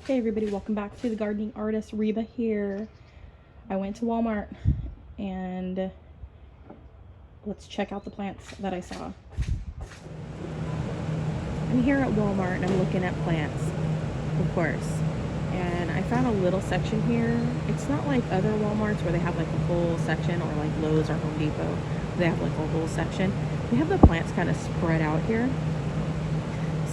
Hey everybody, welcome back to the gardening artist. Reba here. I went to Walmart and let's check out the plants that I saw. I'm here at Walmart and I'm looking at plants, of course. And I found a little section here. It's not like other Walmarts where they have like a full section, or like Lowe's or Home Depot. They have like a whole section. They have the plants kind of spread out here.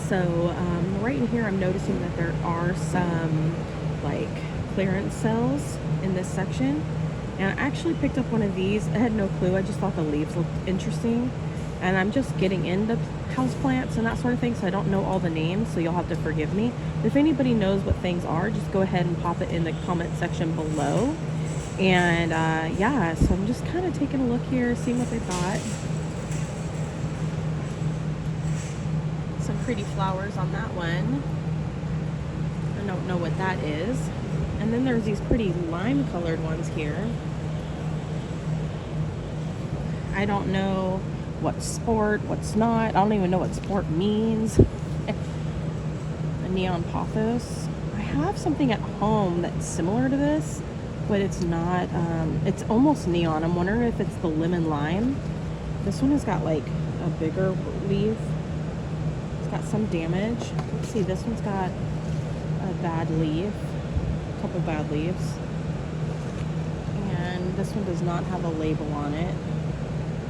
So right in here I'm noticing that there are some like clearance sales in this section, and I actually picked up one of these. I had no clue, I just thought the leaves looked interesting, and I'm just getting into house plants and that sort of thing, so I don't know all the names, so you'll have to forgive me. If anybody knows what things are, just go ahead and pop it in the comment section below. And yeah, so I'm just kind of taking a look here, seeing what they've got. Some pretty flowers on that one. I don't know what that is. And then there's these pretty lime colored ones here. I don't know what's sport, what's not. I don't even know what sport means. A neon pothos. I have something at home that's similar to this, but it's not, it's almost neon. I'm wondering if it's the lemon lime. This one has got like a bigger leaf. Got some damage. Let's see, this one's got a bad leaf, a couple bad leaves, and this one does not have a label on it,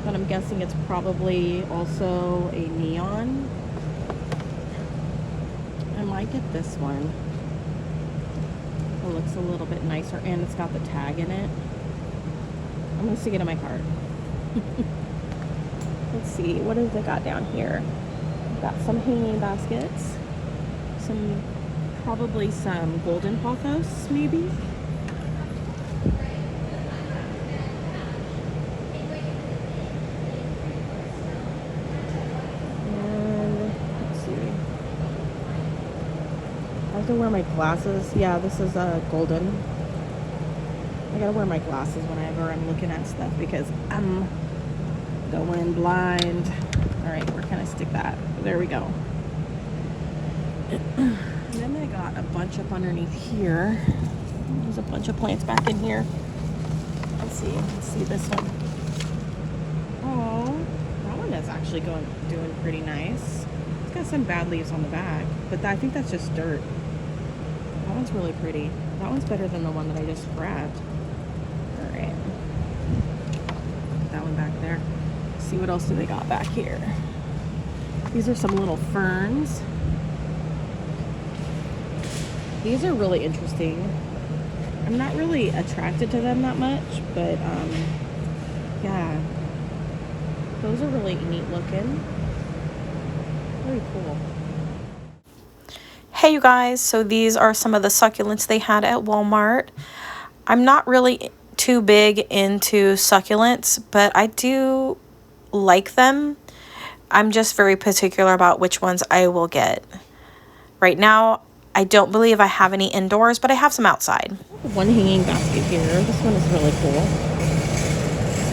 but I'm guessing it's probably also a neon. I might get this one. It looks a little bit nicer, and it's got the tag in it. I'm gonna stick it in my cart. Let's see, what have they got down here? Got some hanging baskets, probably some golden pothos, maybe. And let's see. I have to wear my glasses. Yeah, this is golden. I gotta wear my glasses whenever I'm looking at stuff because I'm going blind. All right, we're gonna stick that. There we go. And then I got a bunch up underneath here. There's a bunch of plants back in here. Let's see this one. Oh, that one is actually doing pretty nice. It's got some bad leaves on the back, but I think that's just dirt. That one's really pretty. That one's better than the one that I just grabbed. All right, put that one back there. See what else do they got back here. These are some little ferns. These are really interesting. I'm not really attracted to them that much, but yeah, those are really neat looking. Very cool. Hey you guys, so these are some of the succulents they had at Walmart. I'm not really too big into succulents, but I do like them. I'm just very particular about which ones I will get. Right now, I don't believe I have any indoors, but I have some outside. One hanging basket here. This one is really cool.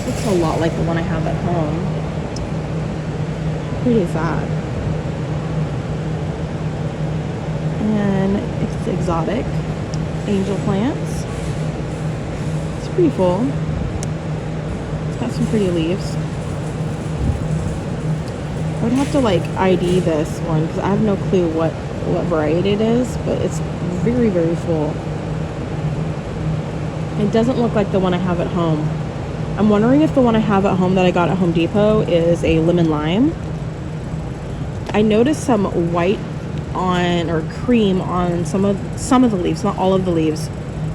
Looks a lot like the one I have at home. How pretty is that? And it's exotic. Angel plants. It's pretty full. It's got some pretty leaves. I would have to like ID this one because I have no clue what variety it is, but it's very, very full. It doesn't look like the one I have at home. I'm wondering if the one I have at home that I got at Home Depot is a lemon lime. I noticed some white on, or cream on some of the leaves, not all of the leaves,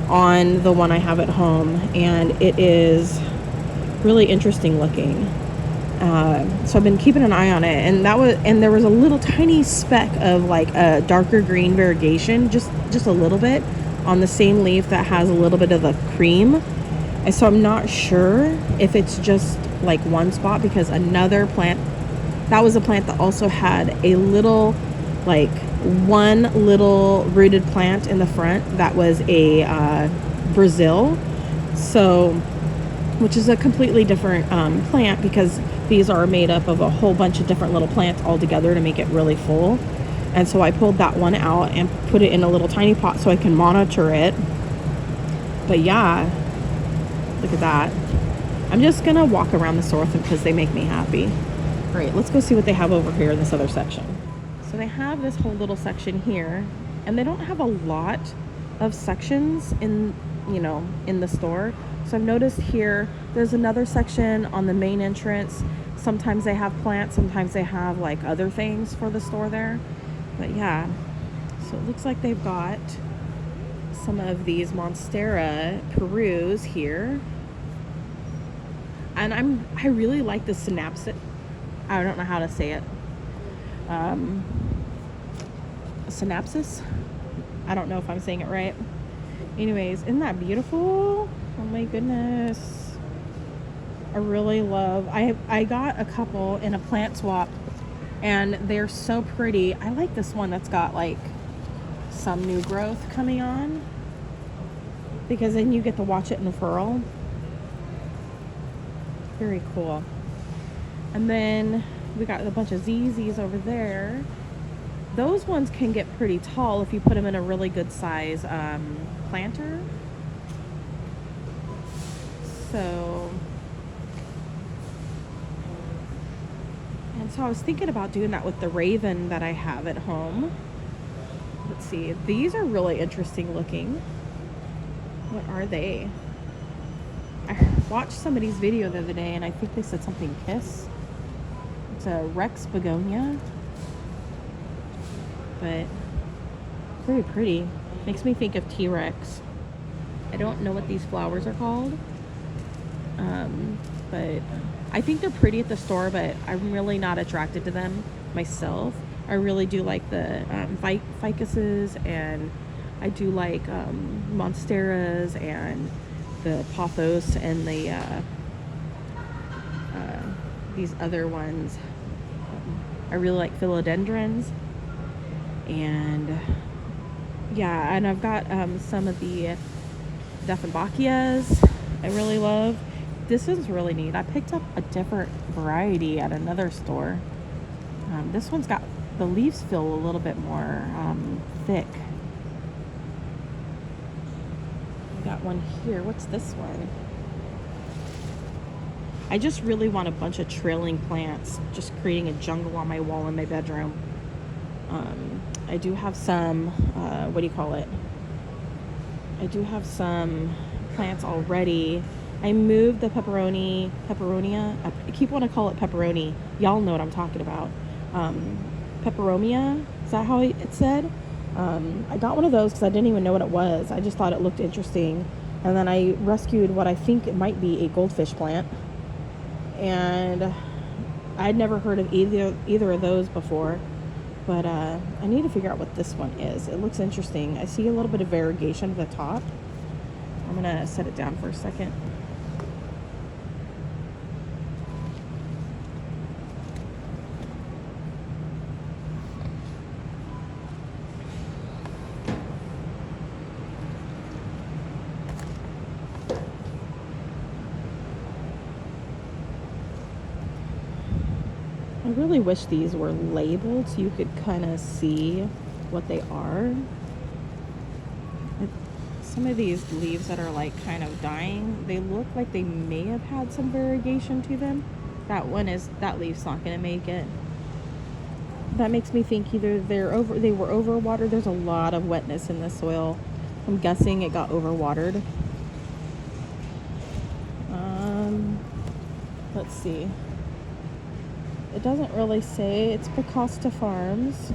on the one I have at home, and it is really interesting looking. So I've been keeping an eye on it, and there was a little tiny speck of like a darker green variegation, just a little bit, on the same leaf that has a little bit of the cream. And so I'm not sure if it's just like one spot, because another plant, that was a plant that also had a little, like one little rooted plant in the front that was a Brazil, so, which is a completely different plant, because these are made up of a whole bunch of different little plants all together to make it really full. And so I pulled that one out and put it in a little tiny pot so I can monitor it. But yeah, look at that. I'm just gonna walk around the store with them because they make me happy. All right, let's go see what they have over here in this other section. So they have this whole little section here, and they don't have a lot of sections in, you know, in the store. So I've noticed here, there's another section on the main entrance. Sometimes they have plants, sometimes they have like other things for the store there. But yeah, so it looks like they've got some of these Monstera Perus here. And I really like the synapsis. I don't know how to say it. Synapsis? I don't know if I'm saying it right. Anyways, isn't that beautiful? Oh my goodness. I really love, I got a couple in a plant swap and they're so pretty. I like this one that's got like some new growth coming on, because then you get to watch it unfurl. Very cool. And then we got a bunch of ZZs over there. Those ones can get pretty tall if you put them in a really good size planter. So, and so I was thinking about doing that with the Raven that I have at home. Let's see, these are really interesting looking. What are they? I watched somebody's video the other day and I think they said something kiss. It's a Rex begonia, but very pretty. Makes me think of T-Rex. I don't know what these flowers are called, but I think they're pretty at the store, but I'm really not attracted to them myself. I really do like the ficuses, and I do like monsteras and the pothos and the these other ones. I really like philodendrons, and yeah, and I've got some of the Dieffenbachias I really love. This is really neat. I picked up a different variety at another store. This one's got, the leaves feel a little bit more thick. Got one here. What's this one? I just really want a bunch of trailing plants, just creating a jungle on my wall in my bedroom. I do have some, what do you call it? I do have some plants already. I moved the peperonia. I keep wanting to call it pepperoni. Y'all know what I'm talking about. Peperomia, is that how it said? I got one of those because I didn't even know what it was. I just thought it looked interesting. And then I rescued what I think it might be a goldfish plant. And I'd never heard of either of those before. But I need to figure out what this one is. It looks interesting. I see a little bit of variegation at the top. I'm going to set it down for a second. I really wish these were labeled so you could kind of see what they are. Some of these leaves that are like kind of dying, they look like they may have had some variegation to them. That leaf's not gonna make it. That makes me think either they were overwatered. There's a lot of wetness in the soil. I'm guessing it got overwatered. Let's see. It doesn't really say. It's Picosta Farms.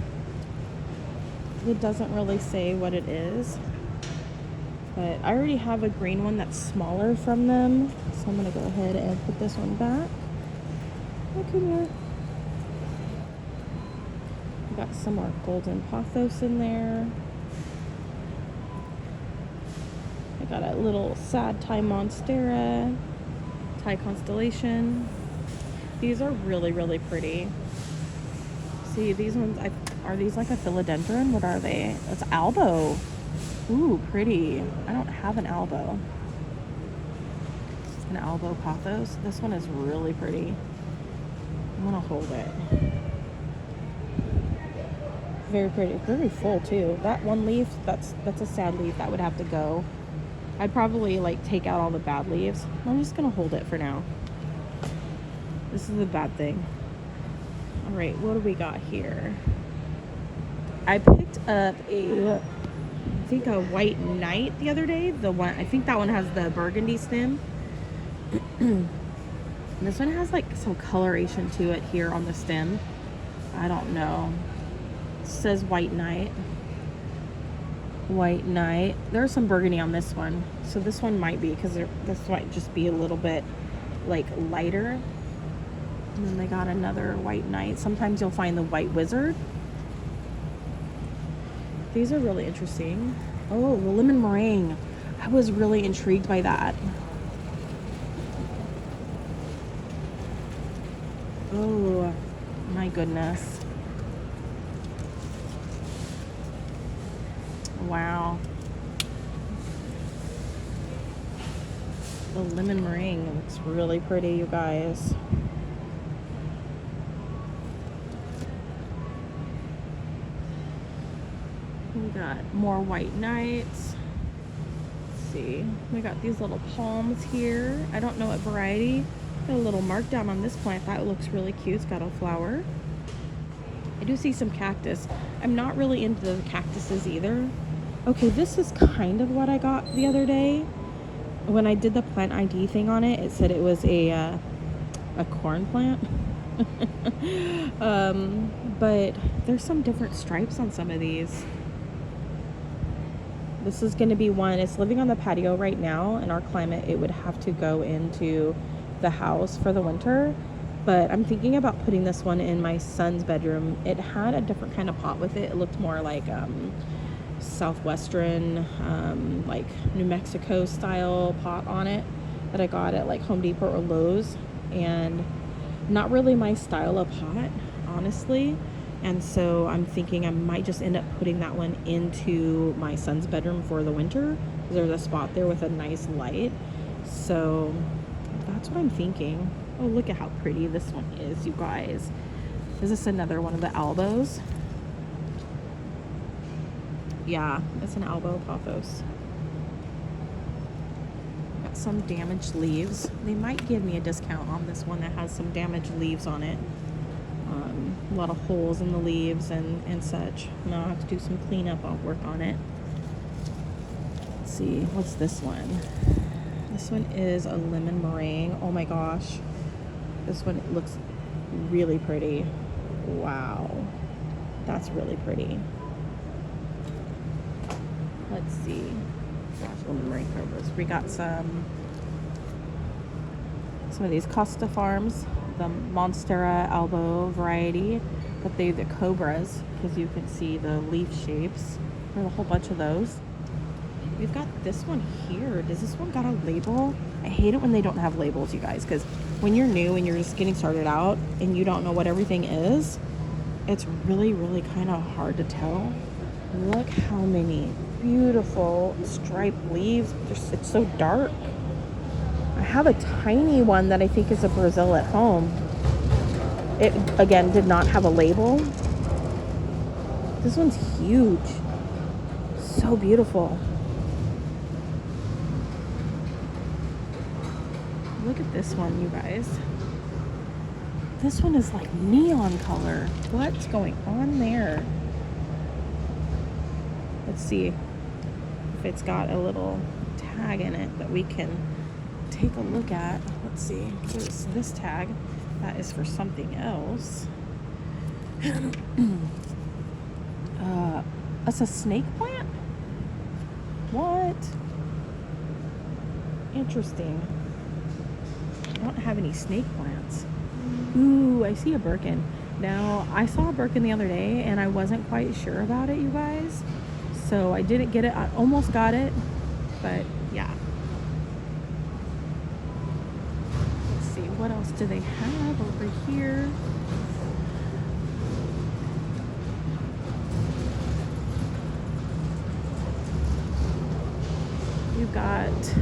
It doesn't really say what it is. But I already have a green one that's smaller from them. So I'm going to go ahead and put this one back. Look in here. Got some more golden pothos in there. I got a little sad Thai monstera, Thai constellation. These are really, really pretty. See, these ones, are these like a philodendron? What are they? It's albo. Ooh, pretty. I don't have an albo. An albo pothos. This one is really pretty. I'm gonna hold it. Very pretty. Very full too. That one leaf, that's a sad leaf. That would have to go. I'd probably like take out all the bad leaves. I'm just gonna hold it for now. This is the bad thing. All right, what do we got here? I picked up I think a white knight the other day. The one, I think that one has the burgundy stem. This one has like some coloration to it here on the stem. I don't know. It says white knight. White knight. There's some burgundy on this one, so this one might be, because this might just be a little bit like lighter. And then they got another white knight. Sometimes you'll find the white wizard. These are really interesting. Oh, the lemon meringue. I was really intrigued by that. Oh my goodness. Wow. The lemon meringue looks really pretty, you guys. We got more white knights. Let's see. We got these little palms here. I don't know what variety. Got a little mark down on this plant. That looks really cute. It's got a flower. I do see some cactus. I'm not really into the cactuses either. Okay, this is kind of what I got the other day. When I did the plant ID thing on it, it said it was a corn plant. But there's some different stripes on some of these. This is going to be one. It's living on the patio right now. In our climate, it would have to go into the house for the winter. But I'm thinking about putting this one in my son's bedroom. It had a different kind of pot with it. It looked more like southwestern, like New Mexico style pot on it that I got at like Home Depot or Lowe's, and not really my style of pot, honestly. And so I'm thinking I might just end up putting that one into my son's bedroom for the winter. There's a spot there with a nice light. So that's what I'm thinking. Oh, look at how pretty this one is, you guys. Is this another one of the albos? Yeah, it's an albo pothos. Got some damaged leaves. They might give me a discount on this one that has some damaged leaves on it. A lot of holes in the leaves and such. And I'll have to do some cleanup. I'll work on it. Let's see, what's this one? This one is a lemon meringue. Oh my gosh. This one looks really pretty. Wow. That's really pretty. Let's see. Gosh, lemon meringue cobras. We got some of these Costa Farms, the Monstera albo variety, but they're the cobras, because you can see the leaf shapes. There's a whole bunch of those. We've got this one here. Does this one got a label? I hate it when they don't have labels, you guys, because when you're new and you're just getting started out and you don't know what everything is, it's really, really kind of hard to tell. Look how many beautiful striped leaves. It's so dark. I have a tiny one that I think is a Brazil at home. It, again, did not have a label. This one's huge. So beautiful. Look at this one, you guys. This one is like neon color. What's going on there? Let's see if it's got a little tag in it that we can take a look at. Let's see. There's this tag that is for something else. It's a snake plant? What? Interesting. I don't have any snake plants. Ooh, I see a Birkin. Now, I saw a Birkin the other day and I wasn't quite sure about it, you guys. So I didn't get it. I almost got it, but yeah. Let's see, what else do they have over here? You got,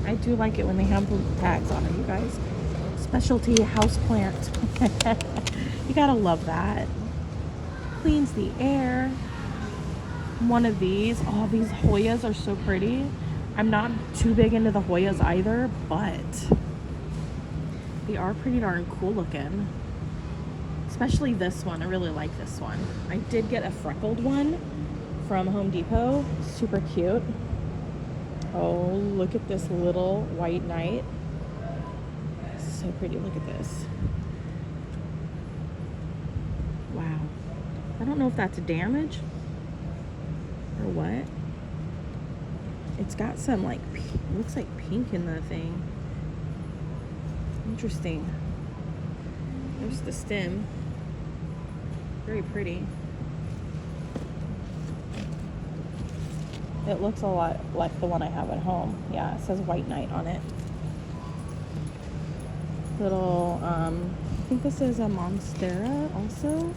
I do like it when they have the tags on it, you guys. Specialty house plant. You gotta love that. cleans the air. One of these. Oh, these Hoyas are so pretty. I'm not too big into the Hoyas either, but they are pretty darn cool looking. Especially this one. I really like this one. I did get a freckled one from Home Depot. Super cute. Oh, look at this little white knight. So pretty. Look at this. Wow. I don't know if that's damage or what. It's got some like, looks like pink in the thing. Interesting. There's the stem. Very pretty. It looks a lot like the one I have at home. Yeah, it says White Knight on it. Little, I think this is a Monstera also.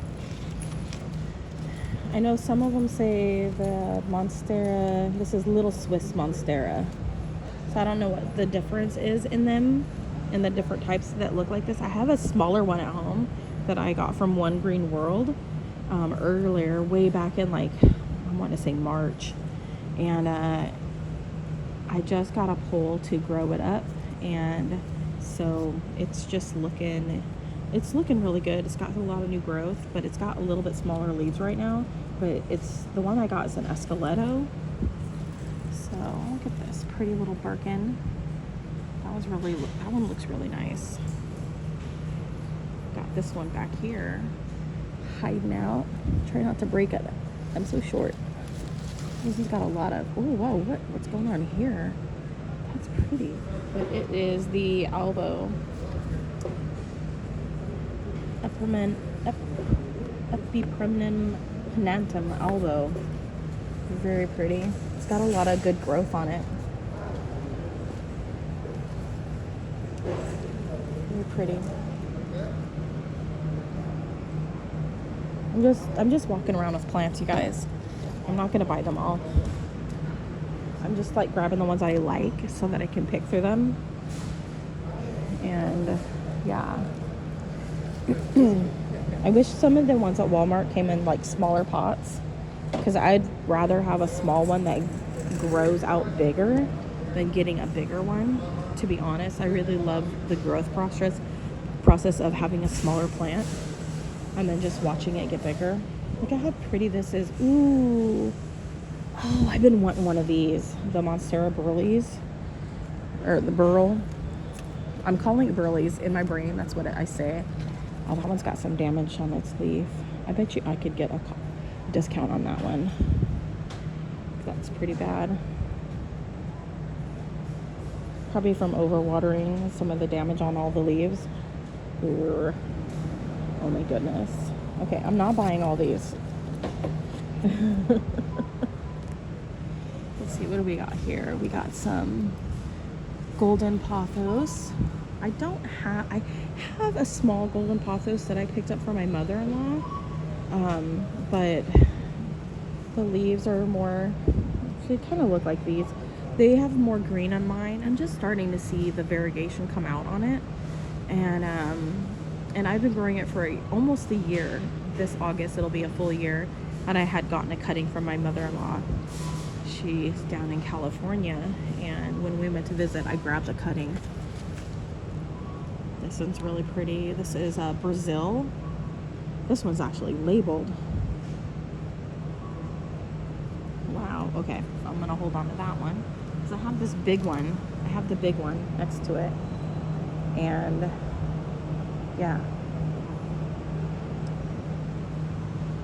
I know some of them say the Monstera, this is Little Swiss Monstera. So I don't know what the difference is in them, in the different types that look like this. I have a smaller one at home that I got from One Green World earlier, way back in like, I want to say March. And I just got a pole to grow it up, and so it's just looking really good. It's got a lot of new growth, but it's got a little bit smaller leaves right now. But it's the one I got is an Esqueleto. So look at this pretty little Birkin. That one looks really nice. Got this one back here hiding out. Try not to break it. I'm so short. This has got a lot of, oh wow, what's going on here? That's pretty. But it is the Albo Epipremnum pinnatum Albo. Very pretty. It's got a lot of good growth on it. Very pretty. I'm just walking around with plants, you guys. I'm not gonna buy them all. I'm just like grabbing the ones I like so that I can pick through them. And yeah. I wish some of the ones at Walmart came in like smaller pots, because I'd rather have a small one that grows out bigger than getting a bigger one. To be honest, I really love the growth process of having a smaller plant and then just watching it get bigger. Look at how pretty this is. Ooh. Oh, I've been wanting one of these. The Monstera burleys. Or the burl. I'm calling it burleys in my brain. That's what I say. Oh, that one's got some damage on its leaf. I bet you I could get a discount on that one. That's pretty bad. Probably from overwatering some of the damage on all the leaves. Urgh. Oh my goodness. Okay, I'm not buying all these. Let's see, what do we got here? We got some golden pothos. I have a small golden pothos that I picked up for my mother-in-law. But the leaves are more, they kind of look like these. They have more green on mine. I'm just starting to see the variegation come out on it. And I've been growing it for almost a year. This August, it'll be a full year. And I had gotten a cutting from my mother-in-law. She's down in California. And when we went to visit, I grabbed a cutting. This one's really pretty. This is Brazil. This one's actually labeled. Wow, okay. So I'm going to hold on to that one. Because I have this big one. I have the big one next to it. And yeah.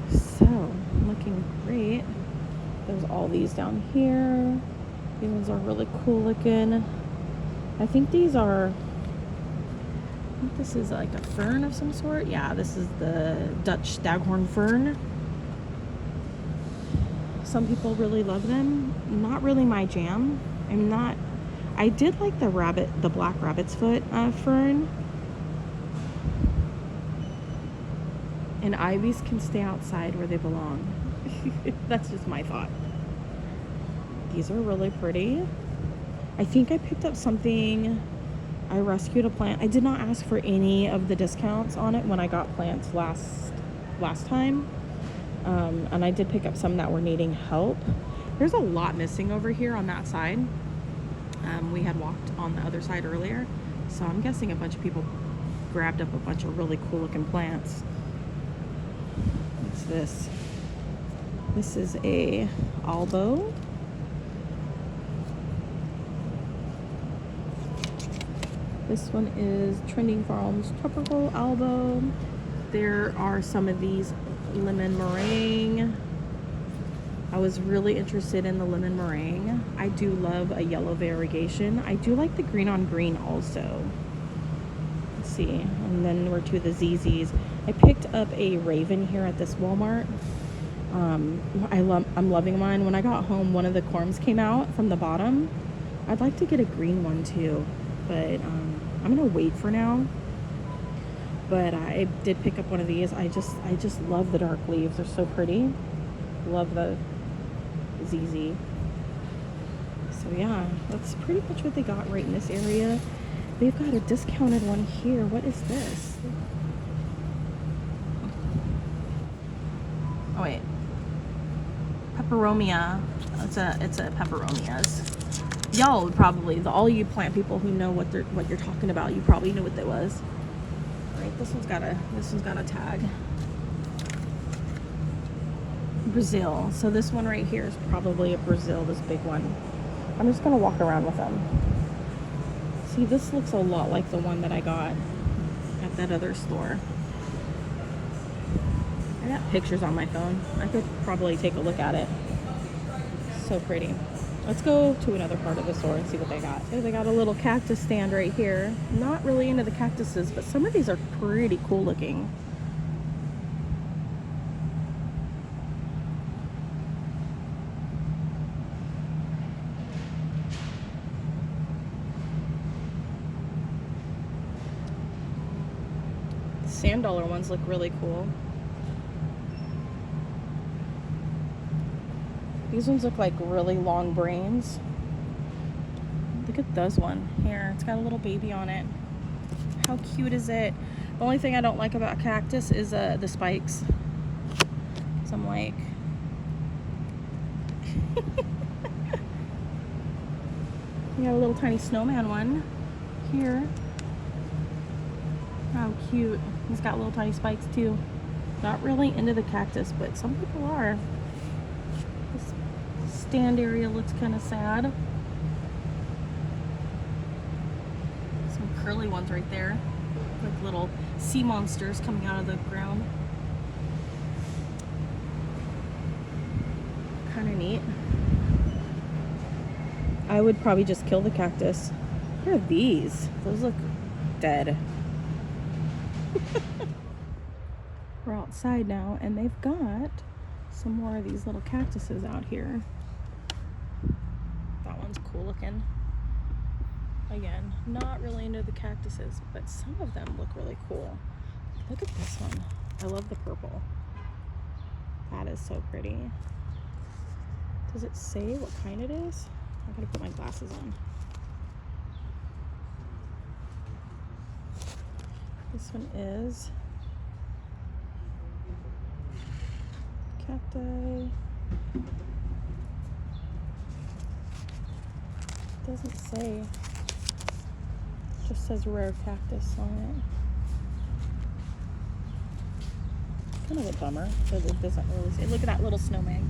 So, looking great. There's all these down here. These ones are really cool looking. I think these are, I think this is like a fern of some sort. Yeah, this is the Dutch staghorn fern. Some people really love them. Not really my jam. I did like the black rabbit's foot fern. And ivies can stay outside where they belong. That's just my thought. These are really pretty. I think I picked up something. I rescued a plant. I did not ask for any of the discounts on it when I got plants last time. And I did pick up some that were needing help. There's a lot missing over here on that side. We had walked on the other side earlier, so I'm guessing a bunch of people grabbed up a bunch of really cool looking plants. What's this? This is a albo. This one is Trending Farms Tropical Albo. There are some of these lemon meringue. I was really interested in the lemon meringue. I do love a yellow variegation. I do like the green on green also. Let's see. And then we're to the ZZs. I picked up a raven here at this Walmart. I'm loving mine. When I got home, one of the corms came out from the bottom. I'd like to get a green one too, but I'm gonna wait for now. But I did pick up one of these. I just love the dark leaves. They're so pretty. Love the ZZ. So yeah, that's pretty much what they got right in this area. They've got a discounted one here. What is this? Oh wait, peperomia. It's a peperomias. Y'all would probably, all you plant people who know what you're talking about, you probably knew what that was. Right, this one's got a tag. Brazil. So this one right here is probably a Brazil, this big one. I'm just gonna walk around with them. See, this looks a lot like the one that I got at that other store. I got pictures on my phone. I could probably take a look at it. So pretty. Let's go to another part of the store and see what they got. Okay, they got a little cactus stand right here. Not really into the cactuses, but some of these are pretty cool looking. Sand dollar ones look really cool. These ones look like really long brains. Look at this one here. It's got a little baby on it. How cute is it? The only thing I don't like about cactus is the spikes. So I'm like... We got a little tiny snowman one here. How cute. He's got little tiny spikes too. Not really into the cactus, but some people are. This stand area looks kind of sad. Some curly ones right there. Like little sea monsters coming out of the ground. Kind of neat. I would probably just kill the cactus. What are these? Those look dead. We're outside now, and they've got some more of these little cactuses out here. That one's cool looking. Again, not really into the cactuses, but some of them look really cool. Look at this one. I love the purple. That is so pretty. Does it say what kind it is? I gotta put my glasses on. This one is cacti. Doesn't say. It just says rare cactus on it. Kind of a bummer because it doesn't really say. Look at that little snowman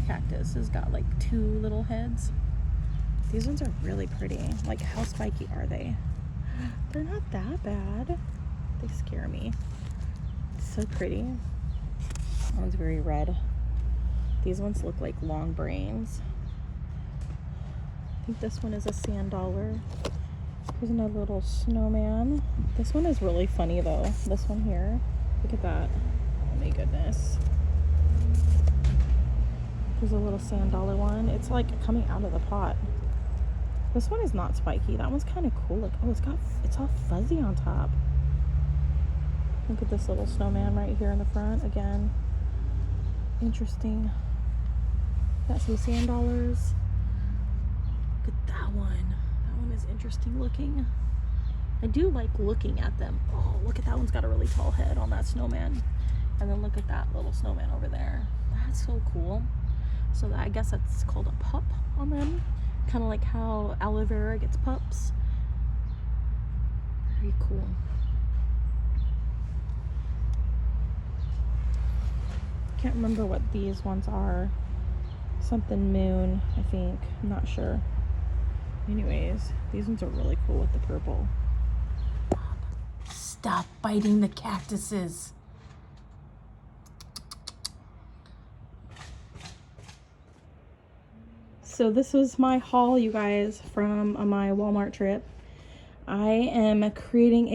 cactus. It's got like 2 little heads. These ones are really pretty. Like, how spiky are they? They're not that bad. They scare me. It's so pretty. That one's very red. These ones look like long brains. I think this one is a sand dollar. Here's another little snowman. This one is really funny though. This one here. Look at that. Oh my goodness. Here's a little sand dollar one. It's like coming out of the pot. This one is not spiky. That one's kind of cool. Look, oh, it's all fuzzy on top. Look at this little snowman right here in the front. Again, interesting. Got some sand dollars. Look at that one. That one is interesting looking. I do like looking at them. Oh, look at that one's got a really tall head on that snowman. And then look at that little snowman over there. That's so cool. So that, I guess that's called a pup on them. Kind of like how aloe vera gets pups. Very cool. Can't remember what these ones are. Something moon, I think. I'm not sure. Anyways, these ones are really cool with the purple. Stop biting the cactuses. So this was my haul, you guys, from my Walmart trip. I am creating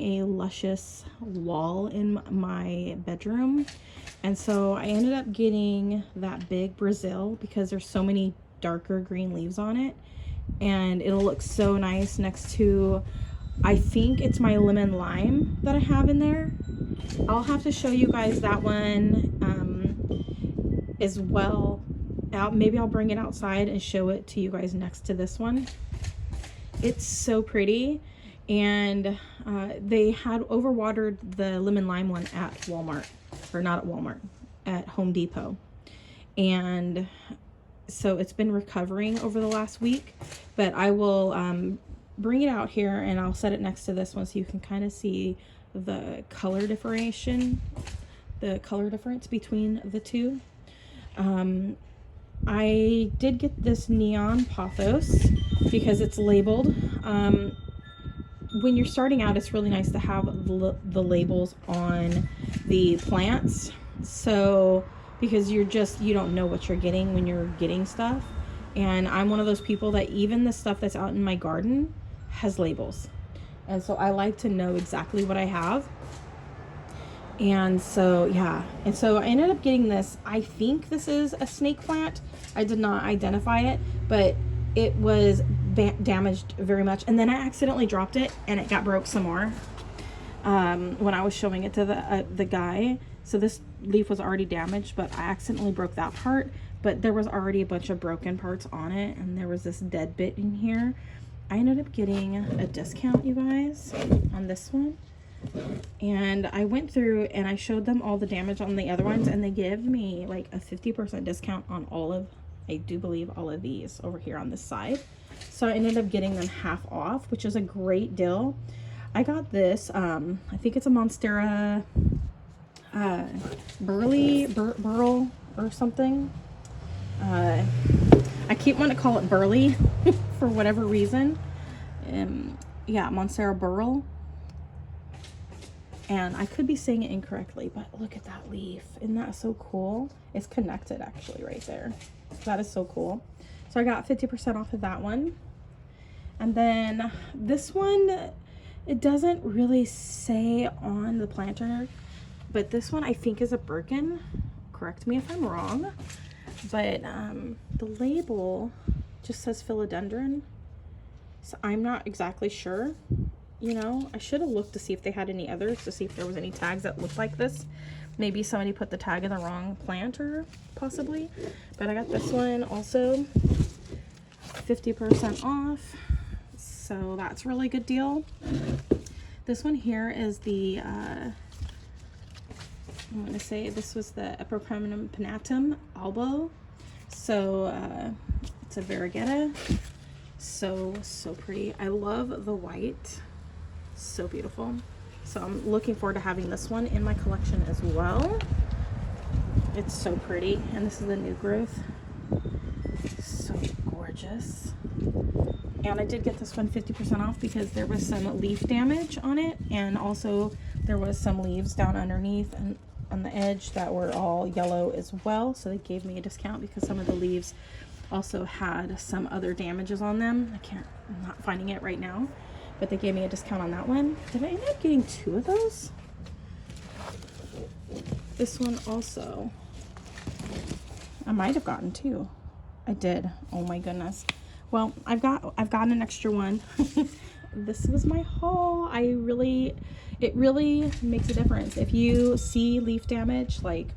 a luscious wall in my bedroom. And so I ended up getting that big Brazil because there's so many darker green leaves on it. And it'll look so nice next to, I think it's my lemon lime that I have in there. I'll have to show you guys that one as well. Maybe I'll bring it outside and show it to you guys next to this one. It's so pretty. And they had overwatered the lemon lime one at Walmart, or not at Walmart, at Home Depot. And so it's been recovering over the last week, but I will bring it out here and I'll set it next to this one so you can kind of see the color differentiation, the color difference between the two. I did get this neon pothos because it's labeled. When you're starting out, it's really nice to have the labels on the plants. So, because you don't know what you're getting when you're getting stuff. And I'm one of those people that even the stuff that's out in my garden has labels. And so I like to know exactly what I have. And so, yeah. And so I ended up getting this. I think this is a snake plant. I did not identify it, but it was damaged very much. And then I accidentally dropped it and it got broke some more when I was showing it to the guy. So this leaf was already damaged, but I accidentally broke that part. But there was already a bunch of broken parts on it, and there was this dead bit in here. I ended up getting a discount, you guys, on this one. And I went through and I showed them all the damage on the other ones, and they gave me like a 50% discount on all of, I do believe, all of these over here on this side. So I ended up getting them half off, which is a great deal. I got this, I think it's a Monstera burl or something. I keep wanting to call it burley for whatever reason. Yeah, Monstera burl. And I could be saying it incorrectly, but look at that leaf. Isn't that so cool? It's connected actually right there. That is so cool. So I got 50% off of that one. And then this one, it doesn't really say on the planter, but this one I think is a Birkin. Correct me if I'm wrong. But the label just says philodendron. So I'm not exactly sure. You know, I should have looked to see if they had any others, to see if there was any tags that looked like this. Maybe somebody put the tag in the wrong planter, possibly. But I got this one also 50% off. So that's a really good deal. This one here is the, I'm going to say this was the Epipremnum pinnatum albo. So it's a variegata. So pretty. I love the white. So beautiful. So I'm looking forward to having this one in my collection as well. It's so pretty, and this is the new growth. So gorgeous. And I did get this one 50% off because there was some leaf damage on it, and also there was some leaves down underneath and on the edge that were all yellow as well. So they gave me a discount because some of the leaves also had some other damages on them. I'm not finding it right now. But they gave me a discount on that one. Did I end up getting 2 of those? This one also. I might have gotten 2. I did. Oh my goodness. Well, I've gotten an extra one. This was my haul. It really makes a difference. If you see leaf damage, like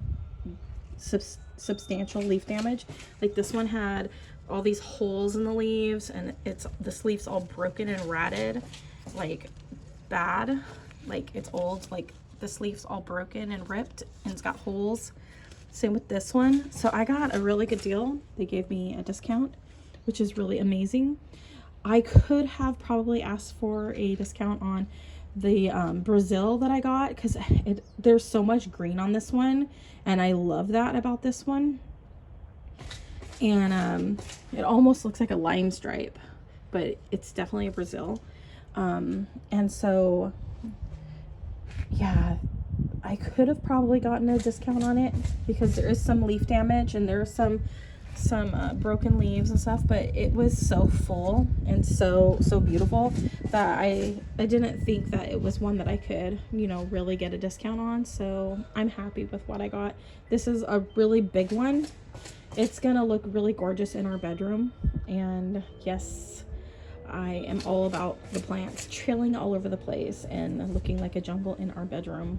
substantial leaf damage, like this one had all these holes in the leaves, and this leaf's all broken and ratted, like bad. like it's old, like this leaf's all broken and ripped and it's got holes. Same with this one. So I got a really good deal. They gave me a discount, which is really amazing. I could have probably asked for a discount on the Brazil that I got, because there's so much green on this one, and I love that about this one. And it almost looks like a lime stripe, but it's definitely a Brazil. And so yeah, I could have probably gotten a discount on it because there is some leaf damage and there's some broken leaves and stuff, but it was so full and so beautiful that I didn't think that it was one that I could, you know, really get a discount on. So I'm happy with what I got. This is a really big one. It's gonna look really gorgeous in our bedroom. And yes, I am all about the plants trailing all over the place and looking like a jungle in our bedroom.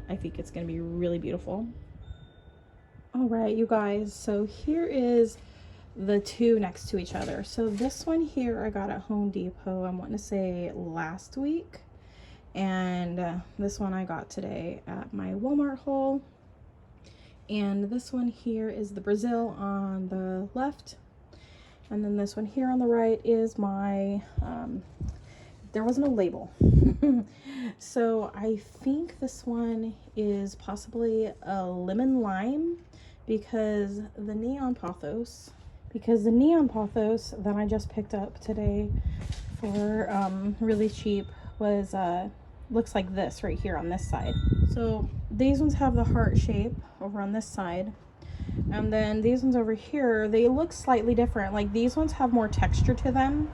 I think it's gonna be really beautiful. All right, you guys, so here is the two next to each other. So this one here I got at Home Depot, I'm wanting to say last week, and this one I got today at my Walmart haul. And this one here is the Brazil on the left, and then this one here on the right is my there wasn't a label. So I think this one is possibly a lemon lime, because the neon pothos that I just picked up today for really cheap was looks like this right here on this side. So these ones have the heart shape over on this side, and then these ones over here, they look slightly different. Like these ones have more texture to them,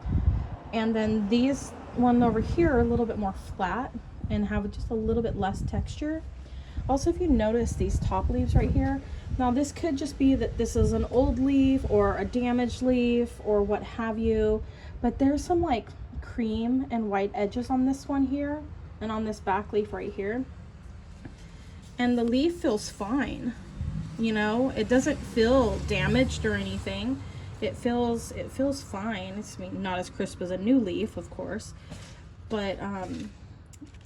and then these one over here are a little bit more flat and have just a little bit less texture. Also, if you notice these top leaves right here, now this could just be that this is an old leaf or a damaged leaf or what have you, but there's some like cream and white edges on this one here and on this back leaf right here, and the leaf feels fine. You know, it doesn't feel damaged or anything. It feels fine. It's, I mean, not as crisp as a new leaf, of course, but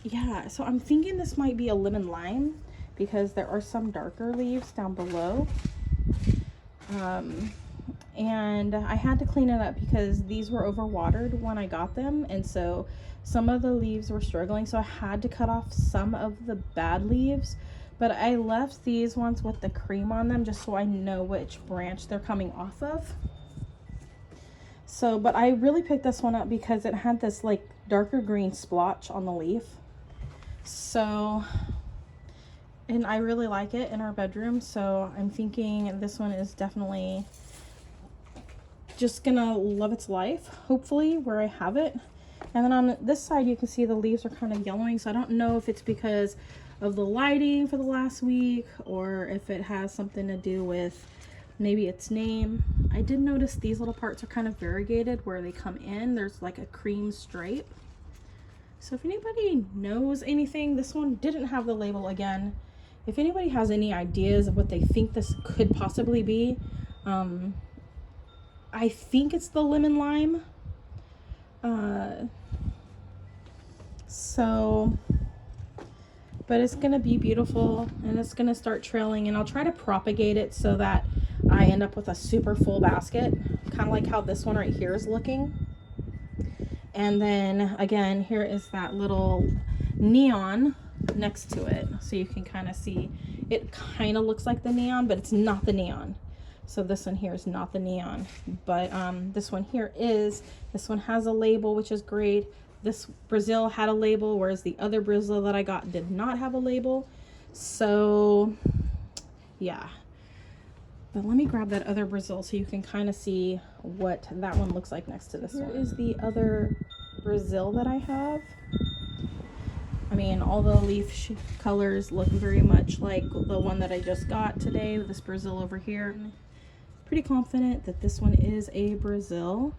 yeah, so I'm thinking this might be a lemon lime because there are some darker leaves down below. And I had to clean it up because these were overwatered when I got them, and so some of the leaves were struggling, so I had to cut off some of the bad leaves, but I left these ones with the cream on them just so I know which branch they're coming off of. So, but I really picked this one up because it had this like darker green splotch on the leaf. So, and I really like it in our bedroom, so I'm thinking this one is definitely just gonna love its life, hopefully, where I have it. And then on this side you can see the leaves are kind of yellowing, so I don't know if it's because of the lighting for the last week or if it has something to do with maybe its name. I did notice these little parts are kind of variegated where they come in. There's like a cream stripe. So if anybody knows anything, this one didn't have the label again. If anybody has any ideas of what they think this could possibly be, I think it's the lemon lime. But it's gonna be beautiful and it's gonna start trailing, and I'll try to propagate it so that I end up with a super full basket, kind of like how this one right here is looking. And then again, here is that little neon next to it, so you can kind of see it kind of looks like the neon, but it's not the neon. So this one here is not the neon, but this one here is. This one has a label, which is great. This Brazil had a label, whereas the other Brazil that I got did not have a label. So yeah, but let me grab that other Brazil so you can kind of see what that one looks like next to this one. Here is the other Brazil that I have. I mean, all the leaf colors look very much like the one that I just got today with this Brazil over here. Pretty confident that this one is a Brazil.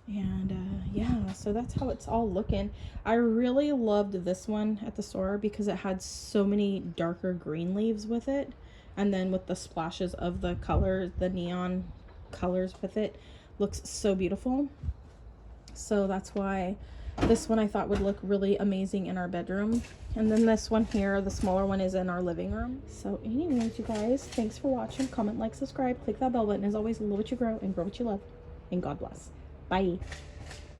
And yeah, so that's how it's all looking. I really loved this one at the store because it had so many darker green leaves with it, and then with the splashes of the colors, the neon colors with it, looks so beautiful. So that's why This one I thought would look really amazing in our bedroom. And then this one here, the smaller one, is in our living room. So anyways, you guys, thanks for watching. Comment, like, subscribe, click that bell button. As always, love what you grow and grow what you love. And God bless. Bye.